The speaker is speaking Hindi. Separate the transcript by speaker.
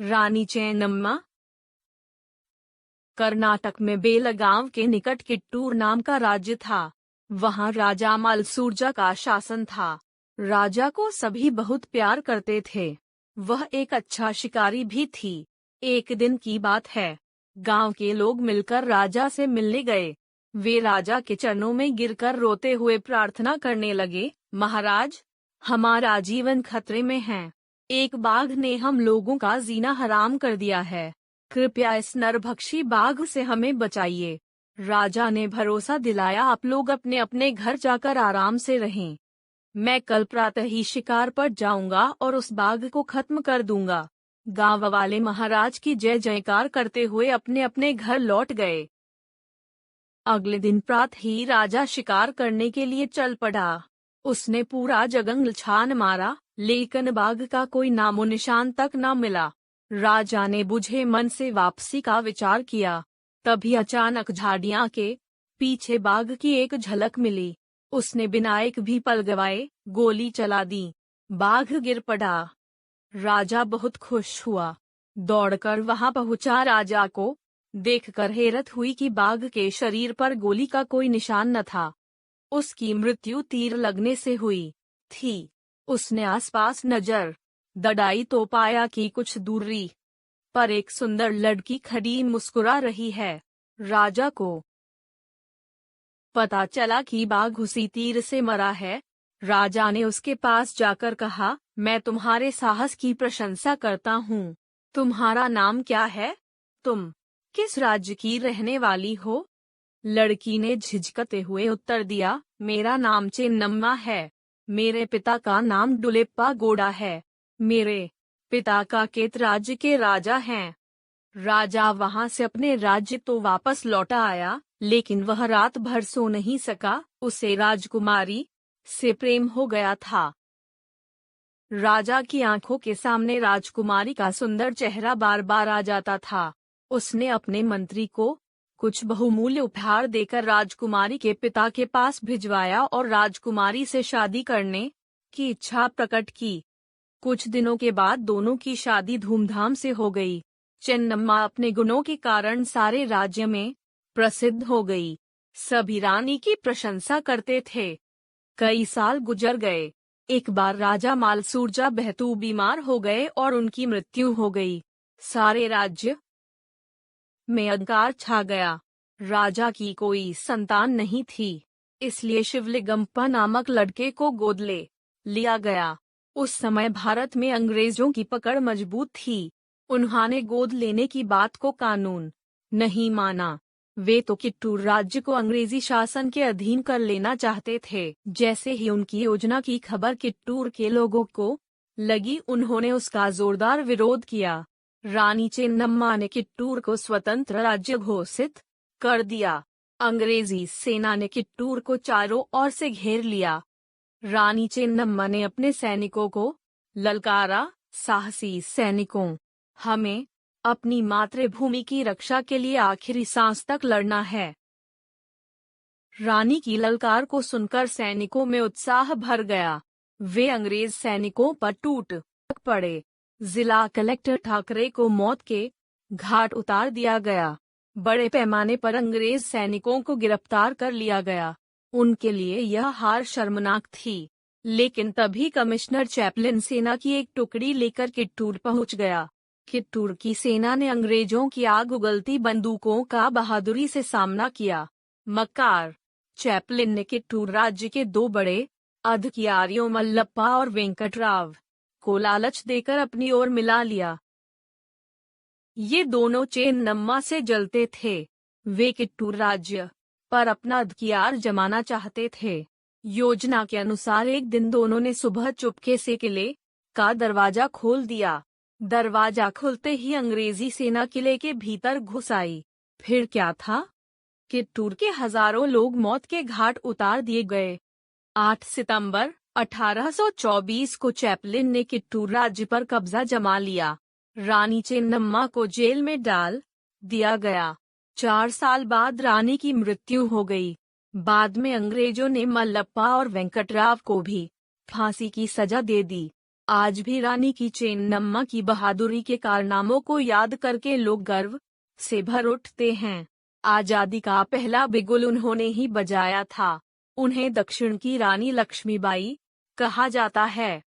Speaker 1: रानी चेन्नम्मा। कर्नाटक में बेलगांव के निकट किट्टूर नाम का राज्य था। वहां राजा मलसूर्जा का शासन था। राजा को सभी बहुत प्यार करते थे। वह एक अच्छा शिकारी भी थी। एक दिन की बात है, गांव के लोग मिलकर राजा से मिलने गए। वे राजा के चरणों में गिरकर रोते हुए प्रार्थना करने लगे, महाराज, हमारा जीवन खतरे में है। एक बाघ ने हम लोगों का जीना हराम कर दिया है। कृपया इस नरभक्षी बाघ से हमें बचाइए। राजा ने भरोसा दिलाया, आप लोग अपने अपने घर जाकर आराम से रहें। मैं कल प्रातः ही शिकार पर जाऊंगा और उस बाघ को खत्म कर दूंगा। गांव वाले महाराज की जय जयकार करते हुए अपने अपने घर लौट गए। अगले दिन प्रातः ही राजा शिकार करने के लिए चल पड़ा। उसने पूरा जंगल छान मारा, लेकिन बाघ का कोई नामो निशान तक न मिला। राजा ने बुझे मन से वापसी का विचार किया। तभी अचानक झाड़ियां के पीछे बाघ की एक झलक मिली। उसने बिना एक भी पल गवाए गोली चला दी। बाघ गिर पड़ा। राजा बहुत खुश हुआ। दौड़कर वहां पहुंचा। राजा को देखकर हैरत हुई कि बाघ के शरीर पर गोली का कोई निशान न था। उसकी मृत्यु तीर लगने से हुई थी। उसने आसपास नजर दौड़ाई तो पाया कि कुछ दूरी पर एक सुंदर लड़की खड़ी मुस्कुरा रही है। राजा को पता चला कि बाघ उसी तीर से मरा है। राजा ने उसके पास जाकर कहा, मैं तुम्हारे साहस की प्रशंसा करता हूँ। तुम्हारा नाम क्या है? तुम किस राज्य की रहने वाली हो? लड़की ने झिझकते हुए उत्तर दिया, मेरा नाम चेन्नम्मा है। मेरे पिता का नाम डुलेप्पा गौड़ा है। मेरे पिता का केत राज्य के राजा हैं। राजा वहां से अपने राज्य तो वापस लौटा आया, लेकिन वह रात भर सो नहीं सका। उसे राजकुमारी से प्रेम हो गया था। राजा की आंखों के सामने राजकुमारी का सुंदर चेहरा बार बार आ जाता था। उसने अपने मंत्री को कुछ बहुमूल्य उपहार देकर राजकुमारी के पिता के पास भिजवाया और राजकुमारी से शादी करने की इच्छा प्रकट की। कुछ दिनों के बाद दोनों की शादी धूमधाम से हो गई। चेन्नम्मा अपने गुणों के कारण सारे राज्य में प्रसिद्ध हो गई। सभी रानी की प्रशंसा करते थे। कई साल गुजर गए। एक बार राजा मलसूर्जा बेहद बीमार हो गए और उनकी मृत्यु हो गई। सारे राज्य में अंधकार छा गया। राजा की कोई संतान नहीं थी, इसलिए शिवलिंगप्पा नामक लड़के को गोद ले लिया गया। उस समय भारत में अंग्रेजों की पकड़ मजबूत थी। उन्होंने गोद लेने की बात को कानून नहीं माना। वे तो किट्टूर राज्य को अंग्रेजी शासन के अधीन कर लेना चाहते थे। जैसे ही उनकी योजना की खबर किट्टूर के लोगों को लगी, उन्होंने उसका जोरदार विरोध किया। रानी चेन्नम्मा ने किट्टूर को स्वतंत्र राज्य घोषित कर दिया। अंग्रेजी सेना ने किट्टूर को चारों ओर से घेर लिया। रानी चेन्नम्मा ने अपने सैनिकों को ललकारा, साहसी सैनिकों, हमें अपनी मातृभूमि की रक्षा के लिए आखिरी सांस तक लड़ना है। रानी की ललकार को सुनकर सैनिकों में उत्साह भर गया। वे अंग्रेज सैनिकों पर टूट पड़े। जिला कलेक्टर ठाकरे को मौत के घाट उतार दिया गया। बड़े पैमाने पर अंग्रेज सैनिकों को गिरफ्तार कर लिया गया। उनके लिए यह हार शर्मनाक थी। लेकिन तभी कमिश्नर चैपलिन सेना की एक टुकड़ी लेकर किट्टूर पहुंच गया। किट्टूर की सेना ने अंग्रेजों की आग उगलती बंदूकों का बहादुरी से सामना किया। मक्कार चैपलिन ने किट्टूर राज्य के दो बड़े अधिकारियों मल्लप्पा और वेंकटराव को लालच देकर अपनी ओर मिला लिया। ये दोनों चेन्नम्मा से जलते थे। वे किट्टूर राज्य पर अपना अधिकार जमाना चाहते थे। योजना के अनुसार एक दिन दोनों ने सुबह चुपके से किले का दरवाजा खोल दिया। दरवाजा खुलते ही अंग्रेजी सेना किले के भीतर घुस आई। फिर क्या था? किट्टूर के हजारों लोग मौत के घाट उतार दिए गए। 8 सितंबर 1824 को चैपलिन ने किट्टूर राज्य पर कब्जा जमा लिया। रानी चेन्नम्मा को जेल में डाल दिया गया। 4 साल बाद रानी की मृत्यु हो गई। बाद में अंग्रेजों ने मल्लप्पा और वेंकटराव को भी फांसी की सजा दे दी। आज भी रानी की चेन्नम्मा की बहादुरी के कारनामों को याद करके लोग गर्व से भर उठते हैं। आजादी का पहला बिगुल उन्होंने ही बजाया था। उन्हें दक्षिण की रानी लक्ष्मीबाई कहा जाता है।